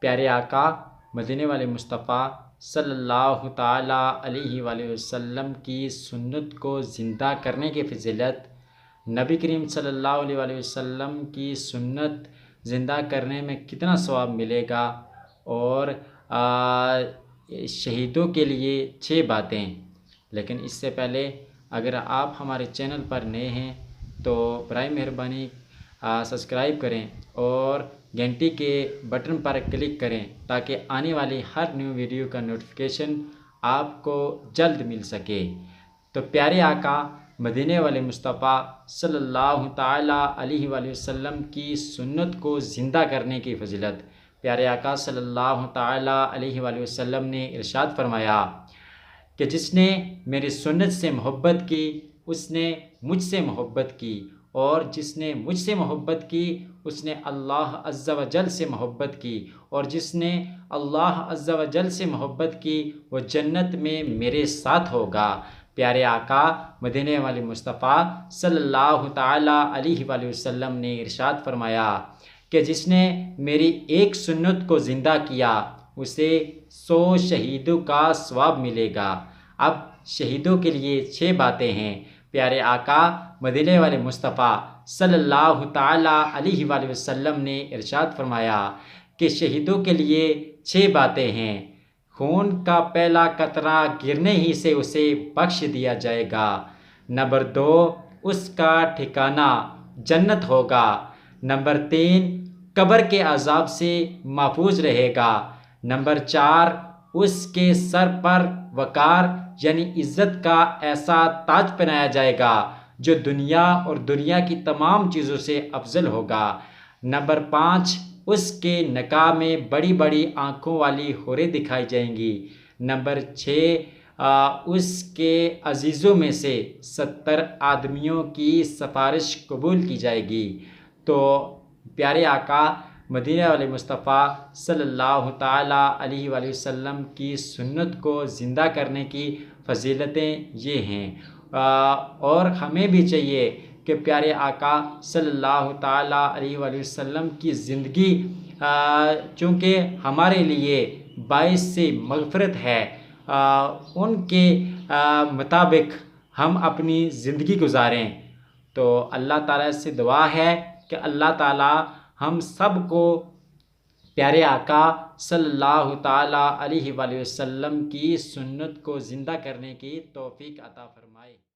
پیارے آقا مدینے والے مصطفیٰ صلی اللہ تعالیٰ علیہ وآلہ وسلم کی سنت کو زندہ کرنے کی فضیلت، نبی کریم صلی اللہ علیہ وآلہ وسلم کی سنت زندہ کرنے میں کتنا ثواب ملے گا، اور شہیدوں کے لیے 6 باتیں۔ لیکن اس سے پہلے اگر آپ ہمارے چینل پر نئے ہیں تو برائے مہربانی سبسکرائب کریں اور گھنٹی کے بٹن پر کلک کریں تاکہ آنے والی ہر نیو ویڈیو کا نوٹیفیکیشن آپ کو جلد مل سکے۔ تو پیارے آقا مدینے والے مصطفیٰ صلی اللہ تعالیٰ علیہ وآلہ وسلم کی سنت کو زندہ کرنے کی فضیلت، پیارے آقا صلی اللہ تعالیٰ علیہ وآلہ وسلم نے ارشاد فرمایا کہ جس نے میری سنت سے محبت کی اس نے مجھ سے محبت کی، اور جس نے مجھ سے محبت کی اس نے اللہ عز و جل سے محبت کی، اور جس نے اللہ عز و جل سے محبت کی وہ جنت میں میرے ساتھ ہوگا۔ پیارے آقا مدینے والے مصطفیٰ صلی اللہ تعالیٰ علیہ وآلہ وسلم نے ارشاد فرمایا کہ جس نے میری ایک سنت کو زندہ کیا اسے 100 شہیدوں کا ثواب ملے گا۔ اب شہیدوں کے لیے 6 باتیں ہیں۔ پیارے آقا مدینے والے مصطفیٰ صلی اللہ تعالیٰ علیہ وآلہ وسلم نے ارشاد فرمایا کہ شہیدوں کے لیے 6 باتیں ہیں۔ خون کا پہلا قطرہ گرنے ہی سے اسے بخش دیا جائے گا۔ نمبر 2، اس کا ٹھکانہ جنت ہوگا۔ نمبر 3، قبر کے عذاب سے محفوظ رہے گا۔ نمبر 4، اس کے سر پر وقار یعنی عزت کا ایسا تاج پہنایا جائے گا جو دنیا اور دنیا کی تمام چیزوں سے افضل ہوگا۔ نمبر 5، اس کے نکاح میں بڑی بڑی آنکھوں والی حوریں دکھائی جائیں گی۔ نمبر 6، اس کے عزیزوں میں سے 70 آدمیوں کی سفارش قبول کی جائے گی۔ تو پیارے آقا مدینہ والے مصطفیٰ صلی اللہ تعالیٰ علیہ وآلہ وسلم کی سنت کو زندہ کرنے کی فضیلتیں یہ ہیں، اور ہمیں بھی چاہیے کہ پیارے آقا صلی اللہ تعالیٰ علیہ وآلہ وسلم کی زندگی چونکہ ہمارے لیے باعث مغفرت ہے، ان کے مطابق ہم اپنی زندگی گزاریں۔ تو اللہ تعالیٰ سے دعا ہے کہ اللہ تعالیٰ ہم سب کو پیارے آقا صلی اللہ تعالیٰ علیہ وآلہ وسلم کی سنت کو زندہ کرنے کی توفیق عطا فرمائے۔